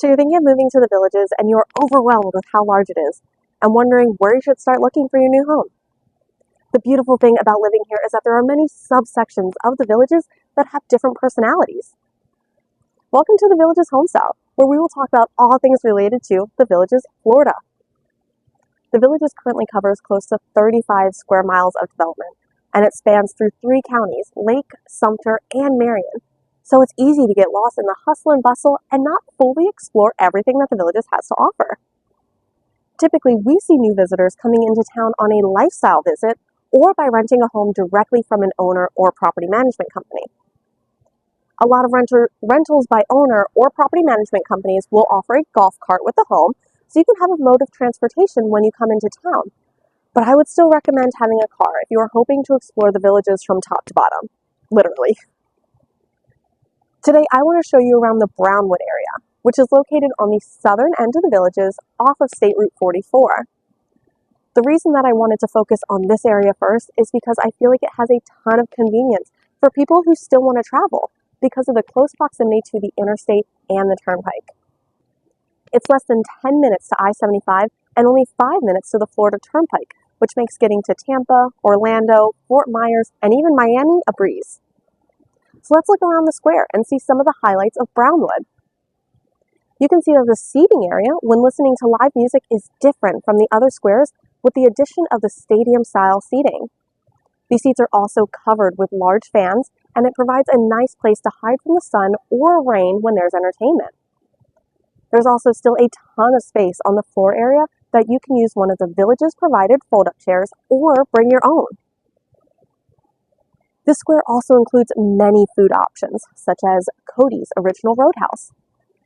So you're thinking of moving to the Villages and you're overwhelmed with how large it is and wondering where you should start looking for your new home. The beautiful thing about living here is that there are many subsections of the Villages that have different personalities. Welcome to the Villages Homestyle, where we will talk about all things related to the Villages, Florida. The Villages currently covers close to 35 square miles of development, and it spans through 3 counties, Lake, Sumter, and Marion. So it's easy to get lost in the hustle and bustle and not fully explore everything that the Villages has to offer. Typically, we see new visitors coming into town on a lifestyle visit or by renting a home directly from an owner or property management company. A lot of rentals by owner or property management companies will offer a golf cart with the home, so you can have a mode of transportation when you come into town. But I would still recommend having a car if you are hoping to explore the Villages from top to bottom, literally. Today, I want to show you around the Brownwood area, which is located on the southern end of the Villages off of State Route 44. The reason that I wanted to focus on this area first is because I feel like it has a ton of convenience for people who still want to travel because of the close proximity to the interstate and the turnpike. It's less than 10 minutes to I-75 and only 5 minutes to the Florida Turnpike, which makes getting to Tampa, Orlando, Fort Myers, and even Miami a breeze. So let's look around the square and see some of the highlights of Brownwood. You can see that the seating area, when listening to live music, is different from the other squares with the addition of the stadium-style seating. These seats are also covered with large fans, and it provides a nice place to hide from the sun or rain when there's entertainment. There's also still a ton of space on the floor area that you can use one of the Villages provided fold-up chairs or bring your own. This square also includes many food options, such as Cody's Original Roadhouse,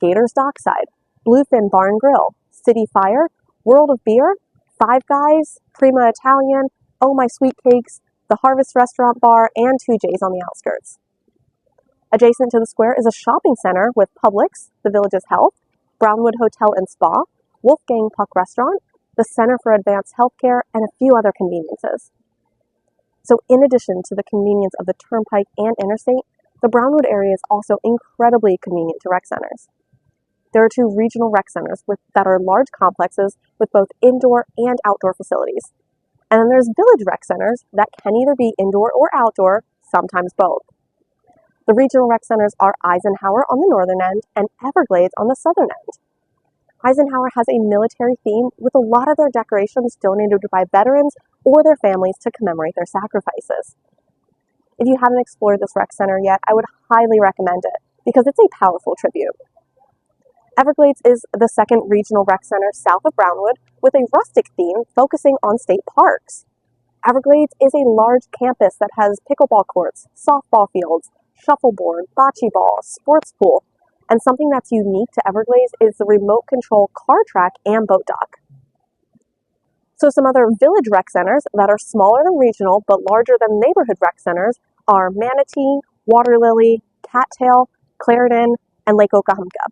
Gator's Dockside, Bluefin Bar and Grill, City Fire, World of Beer, Five Guys, Prima Italian, Oh My Sweet Cakes, the Harvest Restaurant Bar, and 2J's on the outskirts. Adjacent to the square is a shopping center with Publix, the Villages Health, Brownwood Hotel and Spa, Wolfgang Puck Restaurant, the Center for Advanced Healthcare, and a few other conveniences. So in addition to the convenience of the turnpike and interstate, the Brownwood area is also incredibly convenient to rec centers. There are 2 regional rec centers that are large complexes with both indoor and outdoor facilities. And then there's village rec centers that can either be indoor or outdoor, sometimes both. The regional rec centers are Eisenhower on the northern end and Everglades on the southern end. Eisenhower has a military theme with a lot of their decorations donated by veterans or their families to commemorate their sacrifices. If you haven't explored this rec center yet, I would highly recommend it because it's a powerful tribute. Everglades is the second regional rec center south of Brownwood with a rustic theme focusing on state parks. Everglades is a large campus that has pickleball courts, softball fields, shuffleboard, bocce ball, sports pool, and something that's unique to Everglades is the remote control car track and boat dock. So some other village rec centers that are smaller than regional but larger than neighborhood rec centers are Manatee, Water Lily, Cattail, Clarendon, and Lake Oklahomka,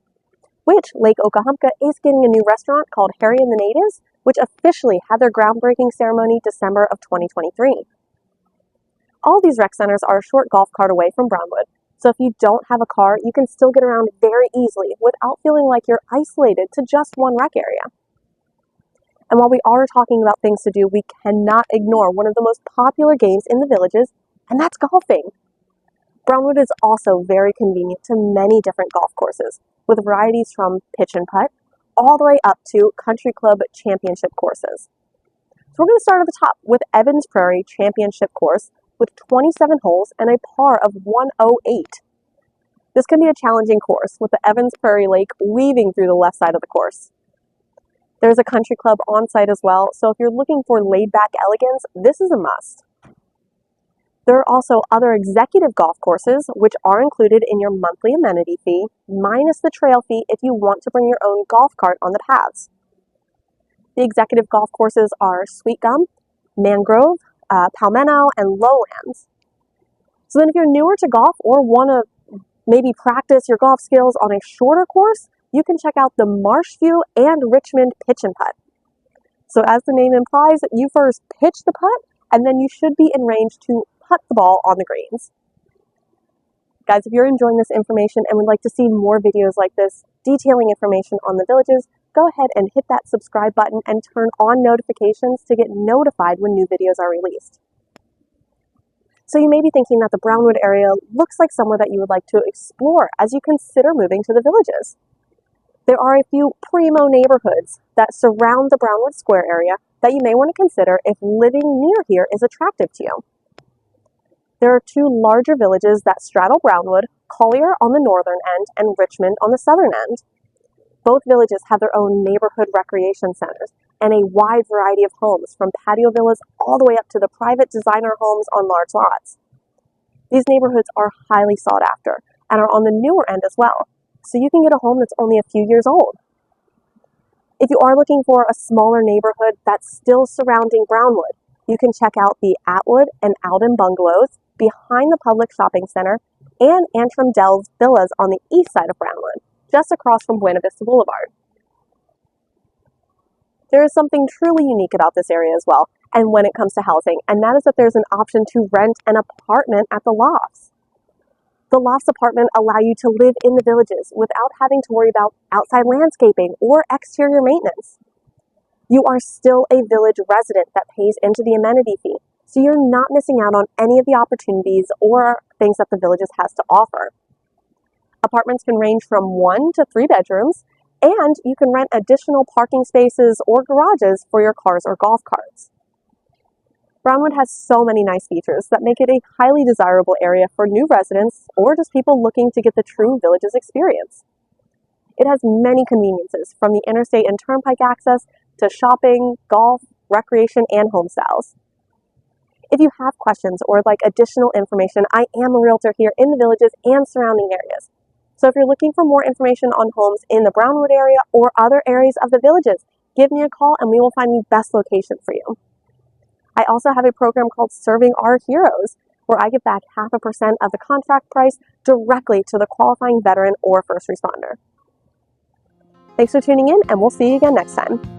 which Lake Oklahomka is getting a new restaurant called Harry and the Natives, which officially had their groundbreaking ceremony December of 2023. All these rec centers are a short golf cart away from Brownwood, so if you don't have a car, you can still get around very easily without feeling like you're isolated to just one rec area. And while we are talking about things to do, we cannot ignore one of the most popular games in the Villages, and that's golfing. Brownwood is also very convenient to many different golf courses, with varieties from pitch and putt all the way up to country club championship courses. So we're going to start at the top with Evans Prairie Championship Course with 27 holes and a par of 108. This can be a challenging course with the Evans Prairie Lake weaving through the left side of the course. There's a country club on site as well, so if you're looking for laid-back elegance, this is a must. There are also other executive golf courses, which are included in your monthly amenity fee, minus the trail fee if you want to bring your own golf cart on the paths. The executive golf courses are Sweet Gum, Mangrove, Palmetto, and Lowlands. So then if you're newer to golf or want to maybe practice your golf skills on a shorter course, you can check out the Marshview and Richmond Pitch and Putt. So as the name implies, you first pitch the putt, and then you should be in range to putt the ball on the greens. Guys, if you're enjoying this information and would like to see more videos like this detailing information on the villages, go ahead and hit that subscribe button and turn on notifications to get notified when new videos are released. So you may be thinking that the Brownwood area looks like somewhere that you would like to explore as you consider moving to the villages. There are a few primo neighborhoods that surround the Brownwood Square area that you may want to consider if living near here is attractive to you. There are two larger villages that straddle Brownwood, Collier on the northern end and Richmond on the southern end. Both villages have their own neighborhood recreation centers and a wide variety of homes, from patio villas all the way up to the private designer homes on large lots. These neighborhoods are highly sought after and are on the newer end as well, so you can get a home that's only a few years old. If you are looking for a smaller neighborhood that's still surrounding Brownwood, you can check out the Atwood and Alden bungalows behind the public shopping center and Antrim Dells villas on the east side of Brownwood, just across from Buena Vista Boulevard. There is something truly unique about this area as well, and when it comes to housing, and that is that there's an option to rent an apartment at the lofts. The lofts apartment allow you to live in the villages without having to worry about outside landscaping or exterior maintenance. You are still a village resident that pays into the amenity fee, so you're not missing out on any of the opportunities or things that the villages has to offer. Apartments can range from 1 to 3 bedrooms, and you can rent additional parking spaces or garages for your cars or golf carts. Brownwood has so many nice features that make it a highly desirable area for new residents or just people looking to get the true villages experience. It has many conveniences, from the interstate and turnpike access to shopping, golf, recreation, and home styles. If you have questions or would like additional information, I am a realtor here in the villages and surrounding areas. So if you're looking for more information on homes in the Brownwood area or other areas of the villages, give me a call and we will find the best location for you. I also have a program called Serving Our Heroes, where I give back 0.5% of the contract price directly to the qualifying veteran or first responder. Thanks for tuning in, and we'll see you again next time.